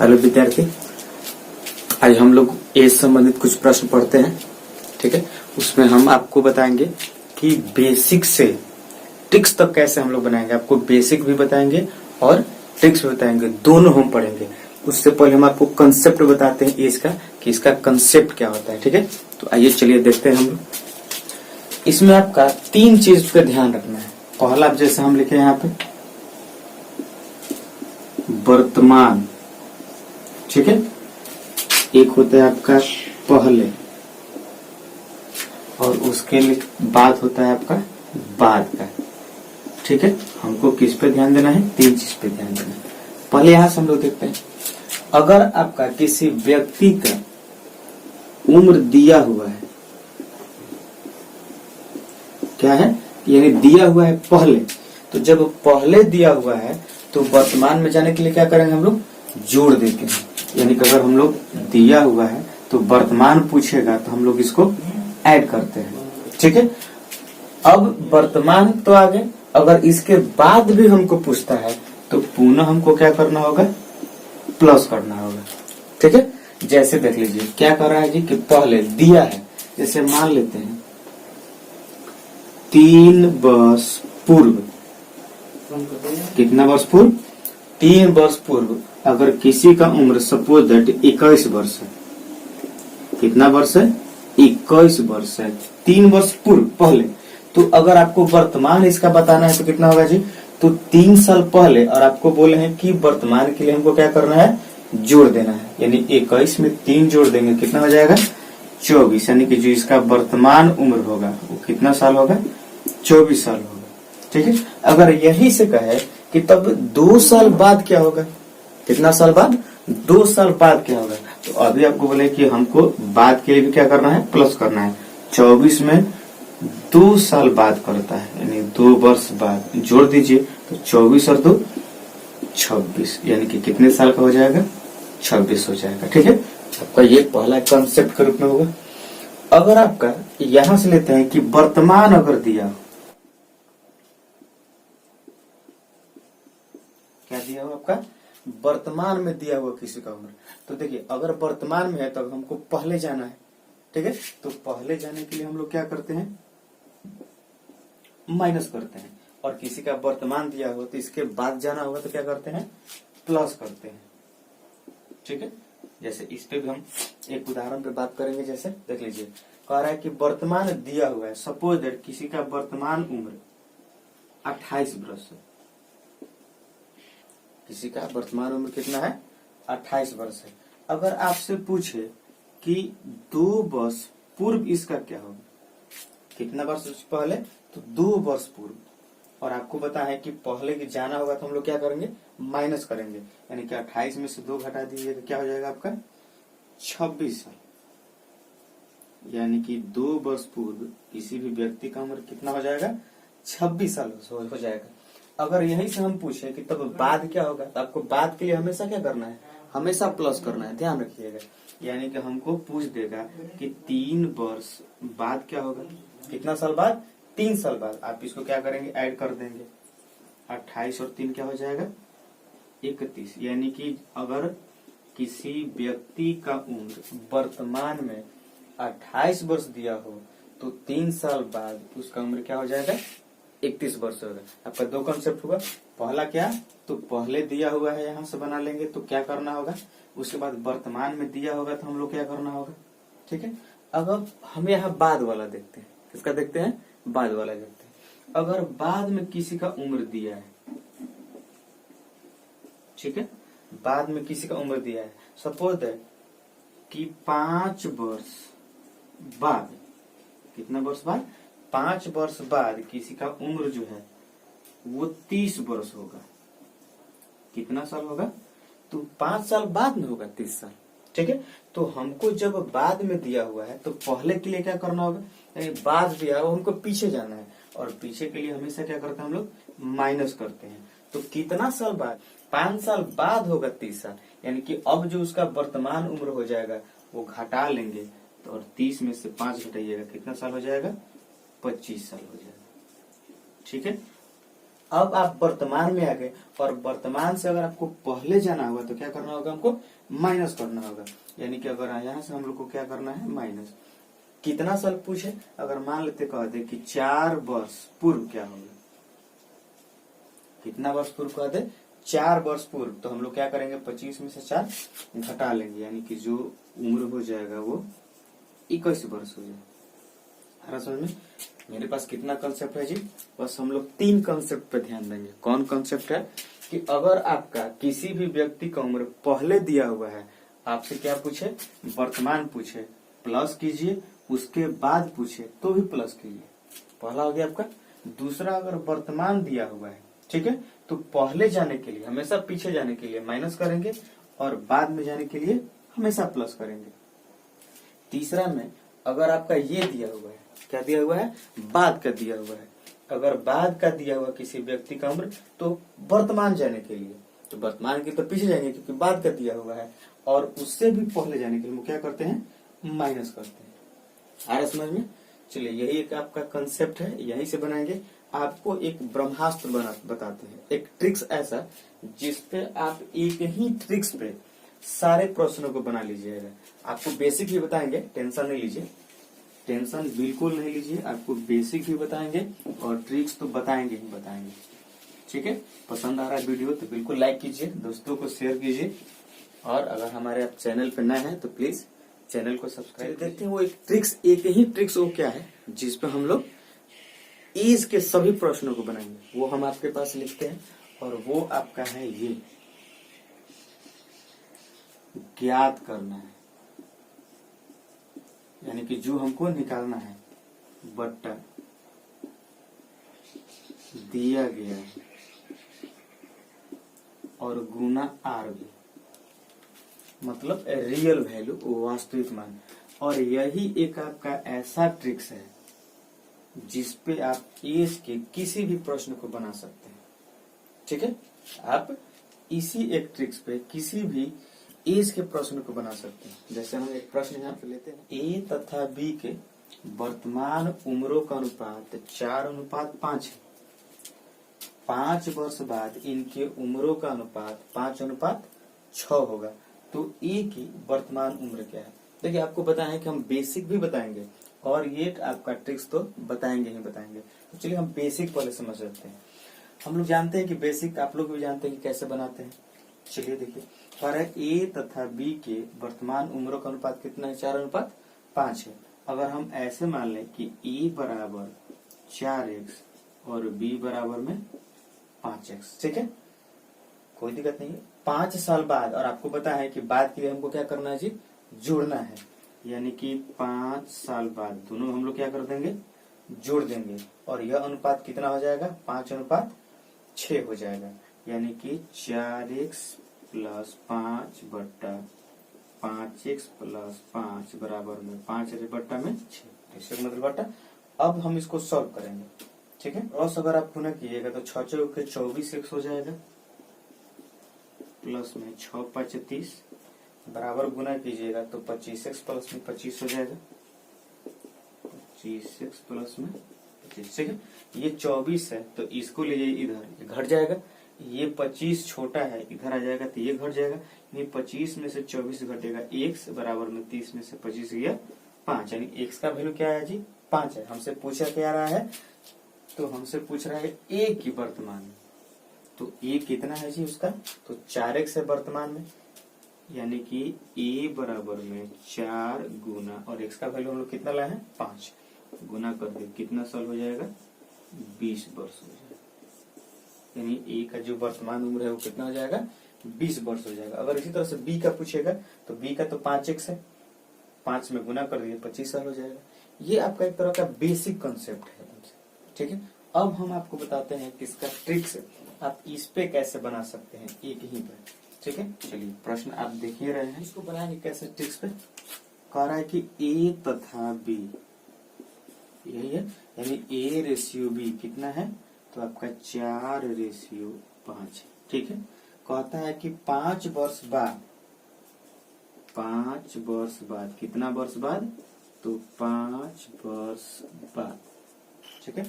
Hello विद्यार्थी, आज हम लोग एज संबंधित कुछ प्रश्न पढ़ते हैं। ठीक है, उसमें हम आपको बताएंगे कि बेसिक से ट्रिक्स तक कैसे हम लोग बनाएंगे। आपको बेसिक भी बताएंगे और ट्रिक्स भी बताएंगे, दोनों हम पढ़ेंगे। उससे पहले हम आपको कंसेप्ट बताते हैं एज का, कि इसका कंसेप्ट क्या होता है। ठीक है, तो आइए चलिए देखते हैं हम लोग। इसमें आपका 3 चीज पे ध्यान रखना है। पहला, आप जैसे हम लिखे यहाँ पे वर्तमान, ठीक है। एक होता है आपका पहले, और उसके बाद होता है आपका बाद का। ठीक है, हमको किस पे ध्यान देना है? 3 चीज पे ध्यान देना है। पहले यहां से हम लोग देखते हैं, अगर आपका किसी व्यक्ति का उम्र दिया हुआ है, क्या है, यानी दिया हुआ है पहले, तो जब पहले दिया हुआ है तो वर्तमान में जाने के लिए क्या करेंगे हम लोग? जोड़ देते हैं। यानी कि अगर हम लोग दिया हुआ है तो वर्तमान पूछेगा तो हम लोग इसको ऐड करते हैं। ठीक है, अब वर्तमान तो आ गए, अगर इसके बाद भी हमको पूछता है तो पुनः हमको क्या करना होगा? प्लस करना होगा। ठीक है, जैसे देख लीजिए क्या कर रहा है जी, कि पहले दिया है, जैसे मान लेते हैं 3 वर्ष पूर्व। कितना वर्ष पूर्व? 3 वर्ष पूर्व अगर किसी का उम्र सपोज दैट 21 वर्ष है। कितना वर्ष है? 21 वर्ष है, 3 वर्ष पूर्व पहले। तो अगर आपको वर्तमान इसका बताना है तो कितना होगा जी? तो 3 साल पहले, और आपको बोले हैं कि वर्तमान के लिए हमको क्या करना है? जोड़ देना है। यानी 21 में 3 जोड़ देंगे, कितना हो जाएगा? 24। यानी कि जो इसका वर्तमान उम्र होगा वो कितना साल होगा? 24 साल होगा। ठीक है, अगर यही से कहे कि तब 2 साल बाद क्या होगा? कितना साल बाद? 2 साल बाद क्या होगा? तो अभी आपको बोले कि हमको बाद के लिए भी क्या करना है? प्लस करना है। 24 में 2 साल बाद करता है, यानी 2 वर्ष बाद जोड़ दीजिए, तो 24 और 2 26, यानी कि कितने साल का हो जाएगा? 26 हो जाएगा। ठीक है, आपका ये पहला कंसेप्ट के रूप में होगा। अगर आपका यहां से लेते हैं कि वर्तमान अगर दिया हो, क्या दिया हो आपका? वर्तमान में दिया हुआ किसी का उम्र, तो देखिए अगर वर्तमान में है तो हमको पहले जाना है। ठीक है, तो पहले जाने के लिए हम लोग क्या करते हैं? माइनस करते हैं। और किसी का वर्तमान दिया हुआ तो इसके बाद जाना होगा तो क्या करते हैं? प्लस करते हैं। ठीक है, जैसे इस पे भी हम एक उदाहरण पे बात करेंगे। जैसे देख लीजिए, कह रहा है कि वर्तमान दिया हुआ है, सपोज दैट किसी का वर्तमान उम्र 28 वर्ष है। किसी का वर्तमान उम्र कितना है? 28 वर्ष है। अगर आपसे पूछे कि 2 वर्ष पूर्व इसका क्या होगा? कितना वर्ष पहले? तो 2 वर्ष पूर्व। और आपको पता है कि पहले की जाना होगा तो हम लोग क्या करेंगे? माइनस करेंगे। यानी कि 28 में से 2 घटा दीजिए तो क्या हो जाएगा आपका? 26 साल। यानी कि 2 वर्ष पूर्व किसी भी व्यक्ति का उम्र कितना हो जाएगा? 26 साल हो जाएगा। अगर यही से हम पूछे कि तब बाद क्या होगा, तो आपको बाद के लिए हमेशा क्या करना है? हमेशा प्लस करना है, ध्यान रखिएगा। यानी कि हमको पूछ देगा कि 3 वर्ष बाद क्या होगा? कितना साल बाद? 3 साल बाद। आप इसको क्या करेंगे? ऐड कर देंगे। 28 और 3 क्या हो जाएगा? 31। यानी कि अगर किसी व्यक्ति का उम्र वर्तमान में 28 वर्ष दिया हो तो 3 साल बाद उसका उम्र क्या हो जाएगा? 31 वर्ष होगा। आपका 2 कंसेप्ट हुआ। पहला क्या? तो पहले दिया हुआ है, यहां से बना लेंगे तो क्या करना होगा? उसके बाद वर्तमान में दिया होगा तो हम लोग क्या करना होगा? ठीक है, अगर हम यहाँ बाद वाला देखते हैं, किसका देखते हैं? बाद वाला देखते हैं। अगर बाद में किसी का उम्र दिया है, ठीक है, बाद में किसी का उम्र दिया है, सपोज है कि 5 वर्ष बाद, कितना वर्ष बाद? 5 वर्ष बाद किसी का उम्र जो है वो 30 वर्ष होगा। कितना साल होगा? तो 5 साल बाद में होगा 30 साल। ठीक है, तो हमको जब बाद में दिया हुआ है तो पहले के लिए क्या करना होगा? यानी बाद दिया हुआ हमको पीछे जाना है, और पीछे के लिए हमेशा क्या करते हैं हम लोग? माइनस करते हैं। तो कितना साल बाद? 5 साल बाद होगा 30 साल। यानी कि अब जो उसका वर्तमान उम्र हो जाएगा वो घटा लेंगे, तो और 30 में से 5 घटाइएगा, कितना साल हो जाएगा? 25 साल हो जाएगा। ठीक है, अब आप वर्तमान में आ गए और वर्तमान से अगर आपको पहले जाना होगा तो क्या करना होगा, हमको माइनस करना होगा। यानी कि अगर यहाँ से हम लोग को क्या करना है, माइनस। कितना साल पूछे, अगर मान लेते कह दे कि 4 वर्ष पूर्व क्या होगा, कितना वर्ष पूर्व कह दे, 4 वर्ष पूर्व, तो हम लोग क्या करेंगे, 25 में से 4 घटा लेंगे, यानी कि जो उम्र हो जाएगा वो 21 वर्ष हो जाएगा। समझ में? मेरे पास कितना कंसेप्ट है जी, बस हम लोग 3 कंसेप्ट पे ध्यान देंगे। कौन कंसेप्ट है कि अगर आपका किसी भी व्यक्ति का उम्र पहले दिया हुआ है, आपसे क्या पूछे, वर्तमान पूछे, प्लस कीजिए, उसके बाद पूछे तो भी प्लस कीजिए। पहला हो गया आपका। दूसरा, अगर वर्तमान दिया हुआ है, ठीक है, तो पहले जाने के लिए हमेशा पीछे जाने के लिए माइनस करेंगे और बाद में जाने के लिए हमेशा प्लस करेंगे। तीसरा में अगर आपका ये दिया हुआ है, क्या दिया हुआ है, बाद का दिया हुआ है, अगर बाद का दिया हुआ किसी व्यक्ति का उम्र, तो वर्तमान जाने के लिए, तो वर्तमान की तो पीछे जाएंगे क्योंकि बाद का दिया हुआ है, और उससे भी पहले जाने के लिए हम क्या करते हैं, माइनस करते हैं। आ रहा समझ में? चलिए, यही एक आपका कंसेप्ट है, यही से बनाएंगे। आपको एक ब्रह्मास्त्र बताते हैं, एक ट्रिक्स ऐसा जिसपे आप एक ही ट्रिक्स पे सारे प्रश्नों को बना लीजिएगा। आपको बेसिक भी बताएंगे, टेंशन नहीं लीजिए, टेंशन बिल्कुल नहीं लीजिए, आपको बेसिक भी बताएंगे और ट्रिक्स तो बताएंगे ही बताएंगे। ठीक है, पसंद आ रहा है वीडियो तो बिल्कुल लाइक कीजिए, दोस्तों को शेयर कीजिए, और अगर हमारे आप चैनल पे नए हैं तो प्लीज चैनल को सब्सक्राइब। देखते हैं वो एक ट्रिक्स, एक ही ट्रिक्स वो क्या है जिसपे हम लोग एज के सभी प्रश्नों को बनाएंगे। वो हम आपके पास लिखते हैं और वो आपका है ये, ज्ञात करना है, यानी कि जो हमको निकालना है, बट्टा दिया गया है और गुना आर भी, मतलब रियल वैल्यू, वास्तविक मान। और यही एक आपका ऐसा ट्रिक्स है जिसपे आप एज के किसी भी प्रश्न को बना सकते हैं। ठीक है, आप इसी एक ट्रिक्स पे किसी भी एज के प्रश्न को बना सकते हैं। जैसे हम एक प्रश्न यहाँ पे लेते हैं, ए तथा बी के वर्तमान उम्रों का अनुपात 4:5 है। 5 वर्ष बाद इनके उम्रों का अनुपात 5:6 होगा, तो ए की वर्तमान उम्र क्या है। देखिए, आपको बताएं कि हम बेसिक भी बताएंगे और ये आपका ट्रिक्स तो बताएंगे ही बताएंगे। तो चलिए हम बेसिक पहले समझ लेते हैं। हम लोग जानते हैं कि बेसिक आप लोग भी जानते हैं कि कैसे बनाते हैं। चलिए देखिए, पर ए तथा बी के वर्तमान उम्रों का अनुपात कितना है, 4:5 है। अगर हम ऐसे मान लें कि ए बराबर 4x और बी बराबर में 5x, ठीक है, कोई दिक्कत नहीं है। 5 साल बाद, और आपको पता है कि बाद के लिए हमको क्या करना है जी, जोड़ना है, यानी कि 5 साल बाद दोनों हम लोग क्या कर देंगे, जोड़ देंगे, और यह अनुपात कितना हो जाएगा, 5:6 हो जाएगा, यानी कि 4x + 5/5x + 5 बराबर में 5/6, इसका मतलब बट्टा। अब हम इसको सॉल्व करेंगे, ठीक है। क्रॉस अगर आप गुना कीजिएगा तो 6 चौके 24x हो जाएगा, प्लस में 6 5 30, बराबर गुना कीजिएगा तो 25x प्लस में 25 हो जाएगा, 25x प्लस में 25, ठीक है। ये 24 है तो इसको ले जाइए इधर, ये घट जाएगा। ये 25 छोटा है, इधर आ जाएगा तो ये घट जाएगा। ये 25 में से 24 घटेगा, x बराबर में 30 में से 25 गया 5, यानी x का वैल्यू क्या है जी, 5 है। हमसे पूछा क्या रहा है, तो हमसे पूछ रहा है a की वर्तमान, तो a कितना है जी उसका, तो 4x है वर्तमान में, यानी कि a बराबर में 4 गुना, और x का वैल्यू हम लोग कितना लाए हैं, 5, गुना कर दे कितना साल हो जाएगा, 20 वर्ष हो जाएगा। यानी a का जो वर्तमान उम्र है वो कितना हो जाएगा, 20 वर्ष हो जाएगा। अगर इसी तरह से b का पूछेगा तो b का तो 5x है, 5 में गुना कर दिए 25 साल हो जाएगा। ये आपका एक तरह का बेसिक कंसेप्ट है, ठीक है। अब हम आपको बताते हैं कि इसका ट्रिक्स आप इस पे कैसे बना सकते हैं, एक ही पे, ठीक है। चलिए प्रश्न आप देख ही रहे हैं, इसको बनाएंगे कैसे ट्रिक्स पे। कह रहा है कि a तथा b, यही है, यानी a/b कितना है, तो आपका 4/5, ठीक है। कहता है कि 5 वर्ष बाद, 5 वर्ष बाद, कितना वर्ष बाद, तो 5 वर्ष बाद, ठीक है।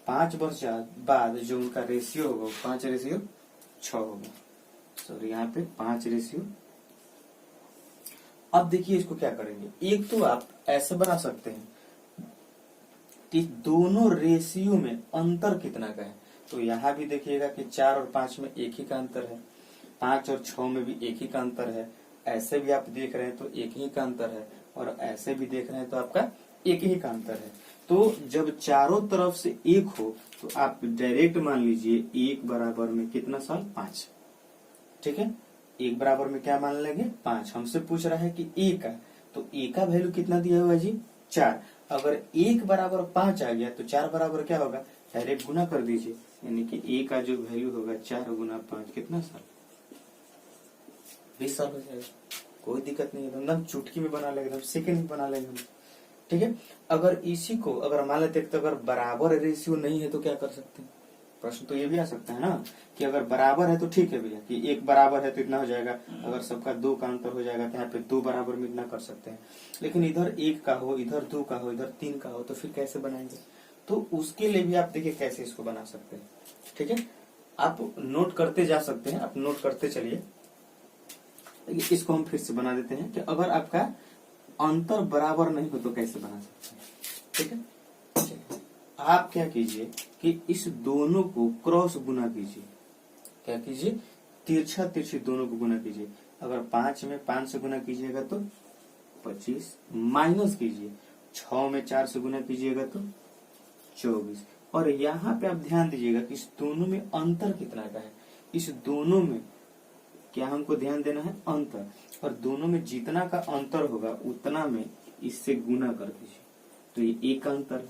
5 वर्ष बाद जो उनका रेशियो होगा 5:6 होगा। सॉरी यहाँ पे 5:। अब देखिए इसको क्या करेंगे, एक तो आप ऐसे बना सकते हैं कि दोनों रेशियो में अंतर कितना का है। तो यहाँ भी देखिएगा कि 4 और 5 में एक ही का अंतर है, 5 और 6 में भी एक ही का अंतर है। ऐसे भी आप देख रहे हैं तो एक ही का अंतर है, और ऐसे भी देख रहे हैं तो आपका एक ही का अंतर है। तो जब चारों तरफ से एक हो तो आप डायरेक्ट मान लीजिए 1 बराबर में कितना साल 5, ठीक है। 1 बराबर में क्या मान लेंगे 5। हमसे पूछ रहा है कि ए का, तो ए का वैल्यू कितना दिया हुआ है जी 4। अगर 1 बराबर 5 आ गया तो 4 बराबर क्या होगा, डायरेक्ट गुना कर दीजिए, यानी कि ए का जो वैल्यू होगा 4 गुना 5 कितना साल, 20 साल हो जाएगा। कोई दिक्कत नहीं है, एकदम चुटकी में बना लेंगे, एकदम सेकंड में बना लेंगे हम, ठीक है। अगर इसी को अगर मान लेते तो अगर बराबर रेशियो नहीं है तो क्या कर सकते हैं, प्रश्न तो ये भी आ सकता है ना कि अगर बराबर है तो ठीक है भैया कि 1 बराबर है तो इतना हो जाएगा, अगर सबका 2 का अंतर हो जाएगा तो यहाँ पे 2 बराबर में इतना कर सकते हैं। लेकिन इधर 1 का हो, इधर 2 का हो, इधर 3 का हो, तो फिर कैसे बनाएंगे। तो उसके लिए भी आप देखिए कैसे इसको बना सकते हैं, ठीक है। आप नोट करते जा सकते हैं, आप नोट करते चलिए। इसको हम फिर से बना देते हैं कि अगर आपका अंतर बराबर नहीं हो तो कैसे बना सकते हैं, ठीक है। चलिए आप क्या कीजिए कि इस दोनों को क्रॉस गुना कीजिए, क्या कीजिए तिरछा तिरछी दोनों को गुना कीजिए। अगर 5 में 5 से गुना कीजिएगा तो 25, माइनस कीजिए 6 में 4 से गुना कीजिएगा तो 24। और यहाँ पे आप ध्यान दीजिएगा कि इस दोनों में अंतर कितना का है, इस दोनों में क्या हमको ध्यान देना है अंतर, और दोनों में जितना का अंतर होगा उतना में इससे गुना कर दीजिए, तो ये एक अंतर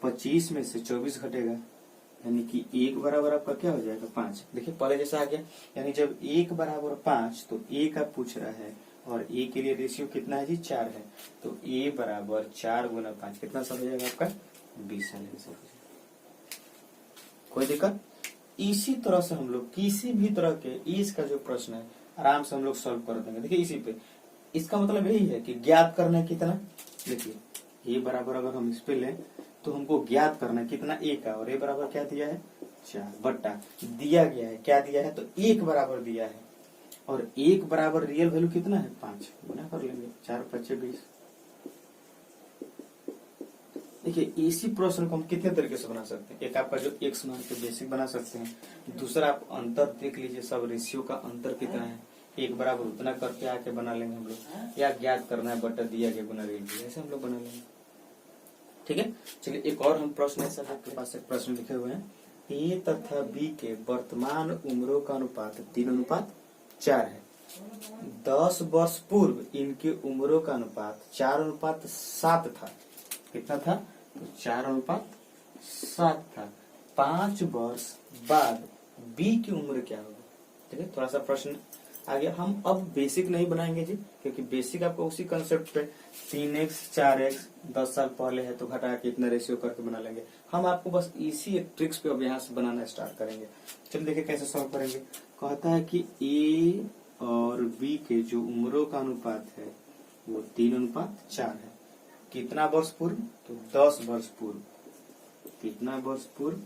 25 में से 24 घटेगा, यानी कि 1 बराबर आपका क्या हो जाएगा 5। देखिए पहले जैसा आ गया, यानी जब 1 बराबर 5 तो ए का पूछ रहा है, और ए के लिए रेशियो कितना है जी 4 है, तो ए बराबर 4 गुना 5 कितना साल हो जाएगा आपका 20 साल हो जाएगा। कोई दिक्कत। इसी तरह से हम लोग किसी भी तरह के इसका जो प्रश्न है आराम से हम लोग सॉल्व कर देंगे। देखिए इसी पे इसका मतलब यही है कि ज्ञात करना है कितना, देखिए ए बराबर अगर हम इस पे लें तो हमको ज्ञात करना है कितना ए का, और ए बराबर क्या दिया है 4 बट्टा दिया गया है, क्या दिया है तो 1 बराबर दिया है, और 1 बराबर रियल वैल्यू कितना है 5, गुना कर लेंगे 4 5 20। देखिए इसी प्रश्न को हम कितने तरीके से बना सकते हैं, एक आपका जो एक्स मान के बेसिक बना सकते हैं, दूसरा आप अंतर देख लीजिए सब रेशियो का अंतर कितना है, 1 बराबर उतना करके आके बना लेंगे हम लोग, या ज्ञात करना है बट्टा दिया गया गुना रेशियो, ऐसे हम लोग बना लेंगे, ठीक है। चलिए एक और हम प्रश्न ऐसा आपके पास एक प्रश्न लिखे हुए हैं, ए तथा बी के वर्तमान उम्रों का अनुपात 3:4 है। 10 वर्ष पूर्व इनके उम्रों का अनुपात 4:7 था। कितना था तो 4:7 था। 5 वर्ष बाद बी की उम्र क्या होगी, ठीक है। थोड़ा सा प्रश्न आ गया, हम अब बेसिक नहीं बनाएंगे जी, क्योंकि बेसिक आपको उसी कंसेप्ट पे 3x 4x 10 साल पहले है तो घटा के इतना रेशियो करके बना लेंगे। हम आपको बस इसी एक ट्रिक्स पे अब यहाँ से बनाना स्टार्ट करेंगे। चलिए देखिए कैसे सॉल्व करेंगे। कहता है कि ए और बी के जो उम्रों का अनुपात है वो 3:4 है। कितना वर्ष पूर्व तो 10 वर्ष पूर्व, कितना वर्ष पूर्व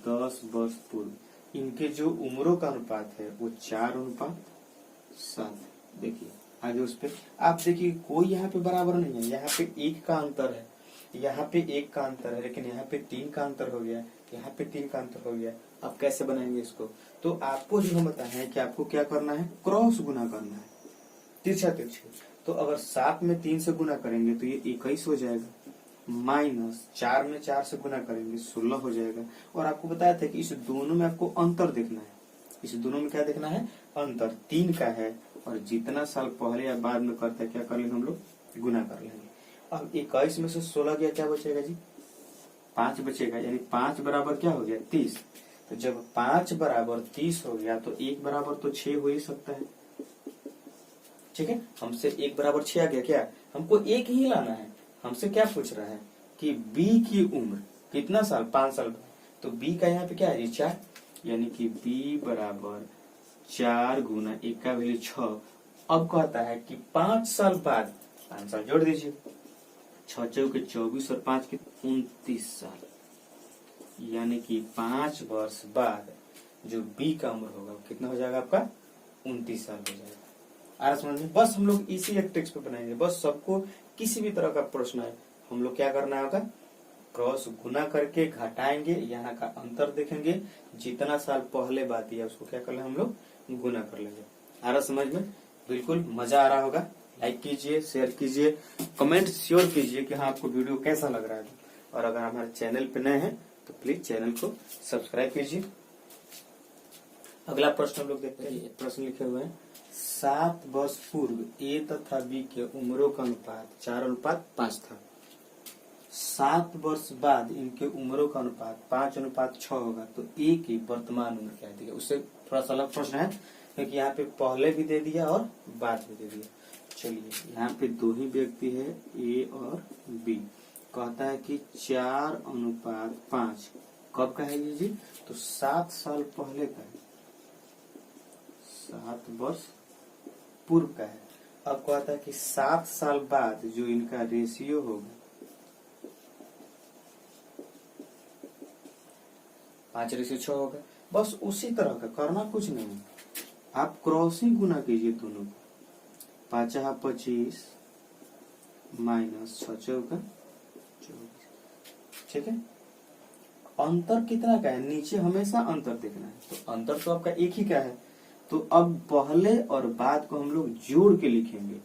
10 वर्ष पूर्व इनके जो उम्रों का अनुपात है वो 4:7। देखिए आगे उस पे आप देखिए कोई यहाँ पे बराबर नहीं है, यहाँ पे 1 का अंतर है, यहाँ पे 1 का अंतर है, लेकिन यहाँ पे 3 का अंतर हो गया, यहाँ पे 3 का अंतर हो गया। आप कैसे बनाएंगे इसको, तो आपको जो हम बताए हैं कि आपको क्या करना है क्रॉस गुना करना है, तिरछा तिरछी। तो अगर 7 में 3 से गुना करेंगे तो ये 21 हो जाएगा, माइनस 4 में 4 से गुना करेंगे 16 हो जाएगा। और आपको बताया था कि इस दोनों में आपको अंतर देखना है, इस दोनों में क्या देखना है अंतर 3 का है, और जितना साल पहले या बाद में करता है क्या कर लेंगे हम लोग गुना कर लेंगे। अब 21 में से 16 गया क्या बचेगा जी 5 बचेगा, यानी 5 बराबर क्या हो गया 30। तो जब 5 बराबर 30 हो गया तो 1 बराबर तो 6 हो ही सकता है, ठीक है। हमसे 1 बराबर 6 आ गया, क्या हमको 1 ही लाना है। हमसे क्या पूछ रहा है कि बी की उम्र कितना साल 5 साल, तो बी का यहाँ पे क्या है 4, यानी कि बी बराबर 4 गुना 1 का वैल्यू 6। अब कहता है कि 5 साल बाद 5 साल जोड़ दीजिए, 6 चौके 24 और 5 के 29 साल, यानी कि 5 वर्ष बाद जो बी का उम्र होगा वो कितना हो जाएगा आपका 29 साल हो जाएगा। आ रहा समझ में? बस हम लोग इसी एक टेक्स्ट पे बनाएंगे। बस सबको किसी भी तरह का प्रश्न है हम लोग क्या करना होगा, क्रॉस गुना करके घटाएंगे, यहाँ का अंतर देखेंगे, जितना साल पहले बात है उसको क्या कर लेंगे हम लोग गुना कर लेंगे। आ रहा समझ में? बिल्कुल मजा आ रहा होगा। लाइक कीजिए, शेयर कीजिए, कमेंट श्योर कीजिए कि हाँ आपको वीडियो कैसा लग रहा है। और अगर हमारे चैनल पे नए हैं तो प्लीज चैनल को सब्सक्राइब कीजिए। अगला प्रश्न हम लोग देखते हैं। प्रश्न लिखे हुए हैं 7 वर्ष पूर्व ए तथा बी के उम्रों का अनुपात 4:5 था। 7 वर्ष बाद इनके उम्रों का अनुपात 5:6 होगा, तो ए की वर्तमान उम्र क्या है? उससे थोड़ा सा अलग प्रश्न है क्योंकि यहाँ पे पहले भी दे दिया और बाद में दे दिया। चलिए यहाँ पे दो ही व्यक्ति है ए और बी, कहता है कि 4:5 कब का है ये जी? तो 7 साल पहले का है, 7 वर्ष पूर्व का है। अब कहता है कि 7 साल बाद जो इनका रेशियो होगा 5:6 होगा। बस उसी तरह का करना कुछ नहीं, आप क्रॉसिंग गुना कीजिए दोनों को। 5 × 25 -6 चौका 24। ठीक है, अंतर कितना का है? नीचे हमेशा अंतर देखना है, तो अंतर तो आपका एक ही का है। तो अब पहले और बाद को हम लोग जोड़ के लिखेंगे,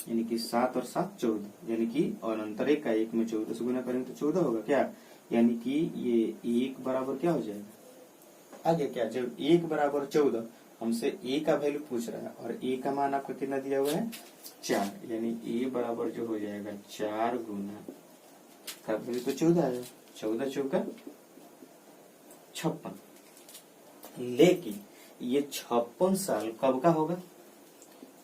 यानी कि 7 और 7 14, यानी कि और अंतर एक का, एक में 14 से गुना करेंगे तो 14 होगा क्या? यानी कि ये 1 बराबर क्या हो जाएगा आगे क्या? जब 1 बराबर 14, हमसे ए का वैल्यू पूछ रहा है और ए का मान आपका कितना दिया हुआ है 4, यानी ए बराबर जो हो जाएगा 4 गुना का वैल्यू तो 14 आएगा, 14 चौका 56। लेकिन ये 56 साल कब का होगा?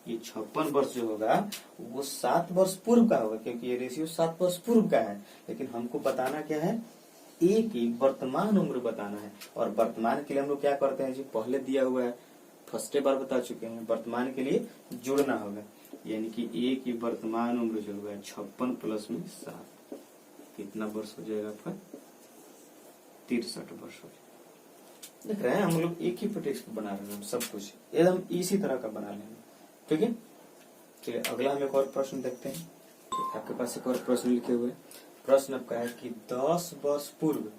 ये 56 वर्ष जो होगा वो 7 वर्ष पूर्व का होगा, क्योंकि ये रेशियो 7 वर्ष पूर्व का है। लेकिन हमको बताना क्या है? ए की वर्तमान उम्र बताना है। और वर्तमान के लिए हम लोग क्या करते हैं जी? पहले दिया हुआ है, फर्स्ट बार बता चुके हैं, वर्तमान के लिए जोड़ना होगा, यानी कि ए की वर्तमान उम्र जो होगा 56 प्लस में 7, कितना वर्ष हो जाएगा आपका? 63 वर्ष हो जाएगा। देख रहे हैं हम लोग एक ही टेक्स्ट बना रहे हैं, सब कुछ एकदम इसी तरह का बना लेंगे। ठीक है, चलिए अगला हम एक और प्रश्न देखते हैं। आपके पास एक और प्रश्न लिखे हुए। प्रश्न आपका है कि 10 वर्ष पूर्व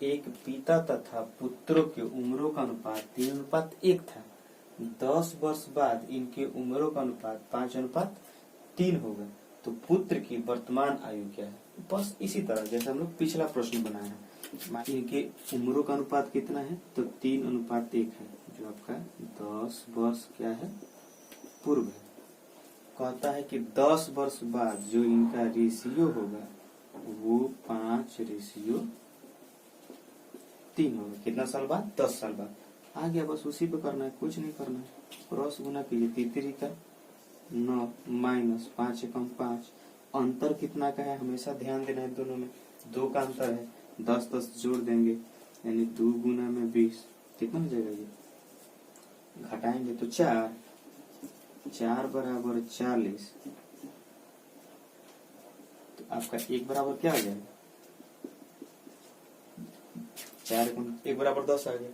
एक पिता तथा पुत्रों के उम्रों का अनुपात 3:1 था। 10 वर्ष बाद इनके उम्रों का अनुपात 5:3 होगा, तो पुत्र की वर्तमान आयु क्या है? बस इसी तरह जैसे हम लोग पिछला प्रश्न बनाया है। इनके उम्रों का अनुपात कितना है? तो 3:1 है, जो आपका 10 वर्ष क्या है? पूर्व है। कहता है कि 10 वर्ष बाद जो इनका रेशियो होगा वो 5:3 होगा। कितना साल बाद? 10 साल बाद। आ गया, बस उसी पे करना है, कुछ नहीं करना है। क्रॉस गुना कीजिए, 3 का 9 -5 × 5। अंतर कितना का है? हमेशा ध्यान देना है, दोनों में 2 का अंतर है। 10 जोड़ देंगे, यानी 2 गुना में 20, कितना हो जाएगा ये? घटाएंगे तो 4 बराबर 40, तो आपका 1 बराबर क्या हो जाएगा? 4 1 बराबर 10 आ गया।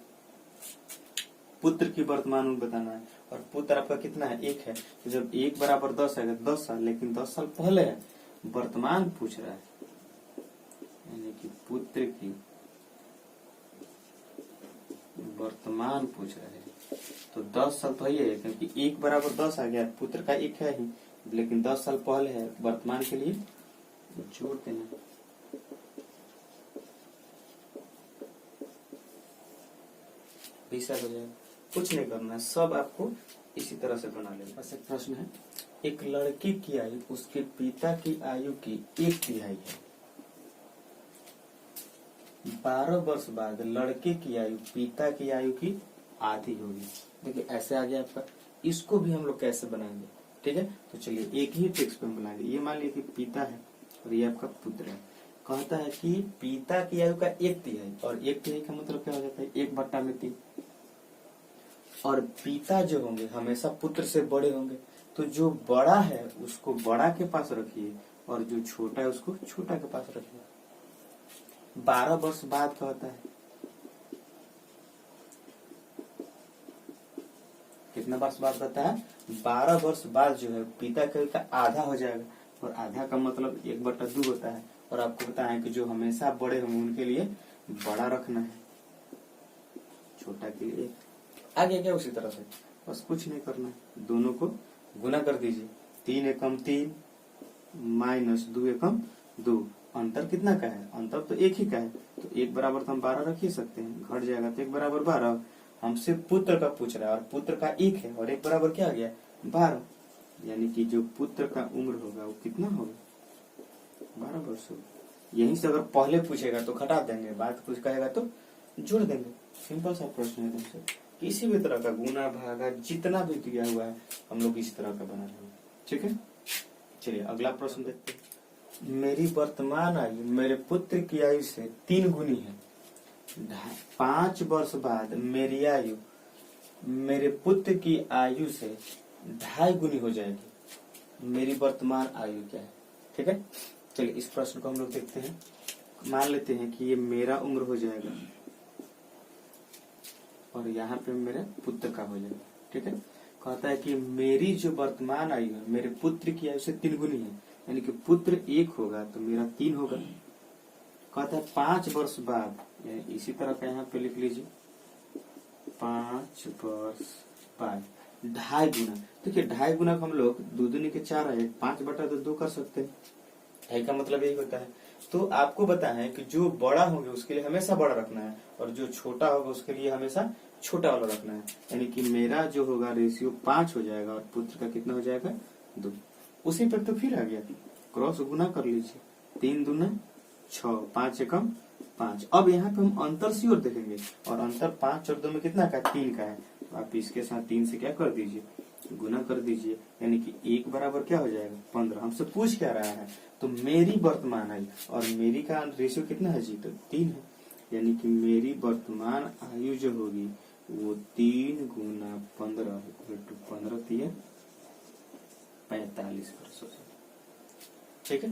पुत्र की वर्तमान उम्र बताना है, और पुत्र आपका कितना है? 1 है। तो जब 1 बराबर 10 आएगा 10 साल, लेकिन 10 साल पहले है, वर्तमान पूछ रहा है, यानी कि पुत्र की वर्तमान पूछ रहा है, तो 10 साल तो ये है, क्योंकि 1 बराबर 10 आ गया, पुत्र का 1 है ही, लेकिन 10 साल पहले है, वर्तमान के लिए जोड़ देना। हो जाएगा, कुछ नहीं करना है, सब आपको इसी तरह से बना लेना। बस एक प्रश्न है, एक लड़के की आयु उसके पिता की आयु की 1/3 है। 12 वर्ष बाद लड़के की आयु पिता की आयु की आधी होगी। देखिए ऐसे आ गया आपका, इसको भी हम लोग कैसे बनाएंगे? ठीक है, तो चलिए एक ही टेक्स्ट पे हम बनाएंगे। ये मान लीजिए कि पिता है और ये आपका पुत्र है। कहता है कि पिता की आयु का 1/3, और 1/3 का मतलब क्या हो जाता है? 1/3। और पिता जो होंगे हमेशा पुत्र से बड़े होंगे, तो जो बड़ा है उसको बड़ा के पास रखिए और जो छोटा है उसको छोटा के पास रखिए। 12 वर्ष बाद क्या होता है, कितना वर्ष बाद होता है, 12 वर्ष बाद जो है पिता का आधा हो जाएगा, और आधा का मतलब 1/2 होता है। और आपको पता है कि जो हमेशा बड़े होंगे उनके लिए बड़ा रखना है, छोटा के लिए आगे क्या उसी तरह से, बस कुछ नहीं करना है, दोनों को गुना कर दीजिए। 3 एकम 3 माइनस 2 एकम 2, अंतर कितना का है, अंतर तो एक ही का है, तो 1 बराबर तो हम 12 रख ही सकते हैं, घट जाएगा तो 1 बराबर 12। हमसे पुत्र का पूछ रहा है और पुत्र का 1 है और 1 बराबर क्या आ गया 12, यानी कि जो पुत्र का उम्र होगा वो कितना होगा 12 वर्ष होगा। यहीं से अगर पहले पूछेगा तो घटा देंगे, बाद कुछ कहेगा तो जोड़ देंगे, सिंपल सा प्रश्न है तुमसे। किसी भी तरह का गुना भागा जितना भी दिया हुआ है हम लोग इस तरह का बना रहे हैं, ठीक है। चलिए अगला प्रश्न देखते हैं। मेरी वर्तमान आयु मेरे पुत्र की आयु से 3 गुनी है, 5 वर्ष बाद मेरी आयु मेरे पुत्र की आयु से 2.5 गुनी हो जाएगी, मेरी वर्तमान आयु क्या है, ठीक है। चलिए इस प्रश्न को हम लोग देखते हैं। मान लेते हैं कि ये मेरा उम्र हो जाएगा और यहाँ पे मेरे पुत्र का हो जाएगा, ठीक है। कहता है कि मेरी जो वर्तमान आयु है मेरे पुत्र की आयु से 3 गुनी है, यानी कि पुत्र 1 होगा तो मेरा 3 होगा। कहता है 5 वर्ष बाद, इसी तरह का यहाँ पे लिख लीजिए 5 वर्ष बाद 2.5 गुना। देखिए 2.5 गुना को हम लोग 2 दूनी के 4 है, 5/2 कर सकते हैं, ढाई का मतलब यही होता है। तो आपको पता है कि जो बड़ा होंगे उसके लिए हमेशा बड़ा रखना है और जो छोटा होगा उसके लिए हमेशा छोटा वाला रखना है, यानी कि मेरा जो होगा रेशियो 5 हो जाएगा और पुत्र का कितना हो जाएगा 2। उसी पर तो फिर आ गया, क्रॉस गुना कर लीजिए, 3 दूना 6, 5 एकम 5। अब यहाँ पे हम अंतर सी और देखेंगे और अंतर 5 और 2 में कितना का 3 का है, तो आप इसके साथ 3 से क्या कर दीजिए गुना कर दीजिए, यानी कि 1 बराबर क्या हो जाएगा 15। हमसे पूछ क्या रहा है, तो मेरी वर्तमान आयु और मेरी का रेशियो कितना है जी, तो 3 है, यानी कि मेरी वर्तमान आयु जो होगी वो 3 गुना 15 15 3 45 वर्ष, ठीक है।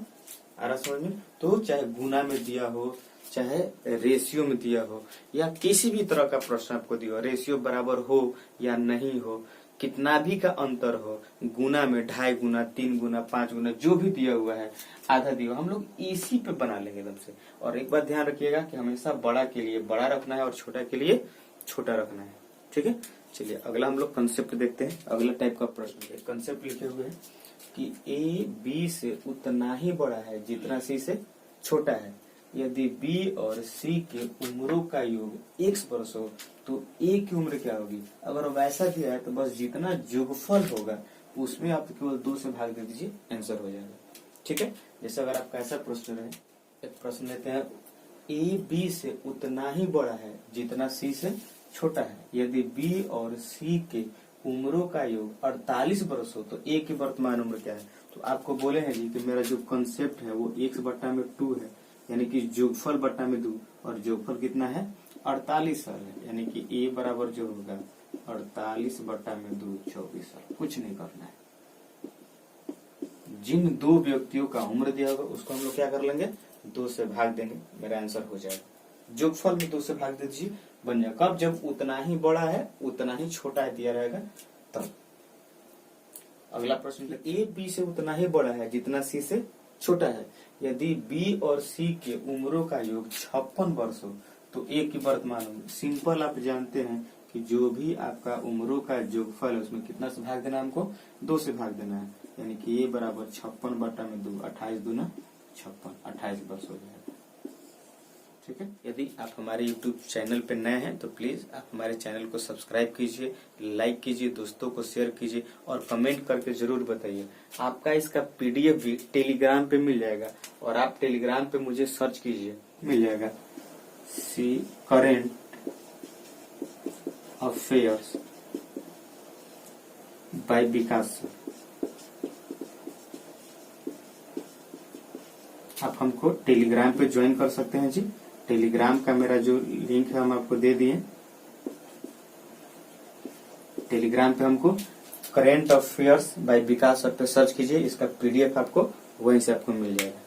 आ रहा समझ में। तो चाहे गुना में दिया हो चाहे रेशियो में दिया हो या किसी भी तरह का प्रश्न आपको दिया हो, रेशियो बराबर हो या नहीं हो, कितना भी का अंतर हो, गुना में 2.5 गुना 3 गुना 5 गुना जो भी दिया हुआ है आधा दिया हुआ, हम लोग इसी पे बना लेंगे एकदम से। और एक बात ध्यान रखिएगा कि हमेशा बड़ा के लिए बड़ा रखना है और छोटा के लिए छोटा रखना है, ठीक है। चलिए अगला हम लोग कंसेप्ट देखते हैं। अगला टाइप का प्रश्न कंसेप्ट लिखे हुए है कि ए बी से उतना ही बड़ा है जितना सी से छोटा है, यदि बी और सी के उम्रों का योग x वर्ष हो तो ए की उम्र क्या होगी। अगर वैसा दिया है तो बस जितना योगफल होगा उसमें आप केवल 2 से भाग दे दीजिए, आंसर हो जाएगा, ठीक है। जैसे अगर आपका ऐसा प्रश्न रहे, एक प्रश्न लेते हैं, ए बी से उतना ही बड़ा है जितना सी से छोटा है, यदि बी और सी के उम्रों का योग 48 वर्ष हो तो ए की वर्तमान उम्र क्या है। तो आपको बोले हैं जी कि मेरा जो कंसेप्ट है वो x/2 है, यानी कि जोगफल बट्टा में 2, और जोगफल कितना है 48 साल है, यानी कि ए बराबर जो होगा 48/2 24 साल। कुछ नहीं करना है, जिन 2 व्यक्तियों का उम्र दिया होगा उसको हम लोग क्या कर लेंगे 2 से भाग देंगे, मेरा आंसर हो जाएगा। जोगफल में 2 से भाग दे दीजिए, बन जाएगा। कब, जब उतना ही बड़ा है उतना ही छोटा है दिया रहेगा तब। अगला प्रश्न, ए बी से उतना ही बड़ा है जितना सी से छोटा है, यदि बी और सी के उम्रों का योग 56 वर्ष हो तो ए की वर्तमान उम्र। सिंपल आप जानते हैं कि जो भी आपका उम्रों का योगफल है उसमें कितना से भाग देना है, हमको 2 से भाग देना है, यानी कि ए बराबर 56/2, 28 दूना 56, 28 वर्ष हो जाएगा, ठीक है। यदि आप हमारे YouTube चैनल पे नए हैं तो प्लीज आप हमारे चैनल को सब्सक्राइब कीजिए, लाइक कीजिए, दोस्तों को शेयर कीजिए और कमेंट करके जरूर बताइए। आपका इसका PDF भी टेलीग्राम पे मिल जाएगा और आप टेलीग्राम पे मुझे सर्च कीजिए, मिल जाएगा सी करेंट अफेयर्स बाय विकास। आप हमको टेलीग्राम पे ज्वाइन कर सकते हैं जी। टेलीग्राम का मेरा जो लिंक है हम आपको दे दिए। टेलीग्राम पे हमको करेंट अफेयर्स बाय विकास पे सर्च कीजिए, इसका PDF आपको वहीं से आपको मिल जाएगा।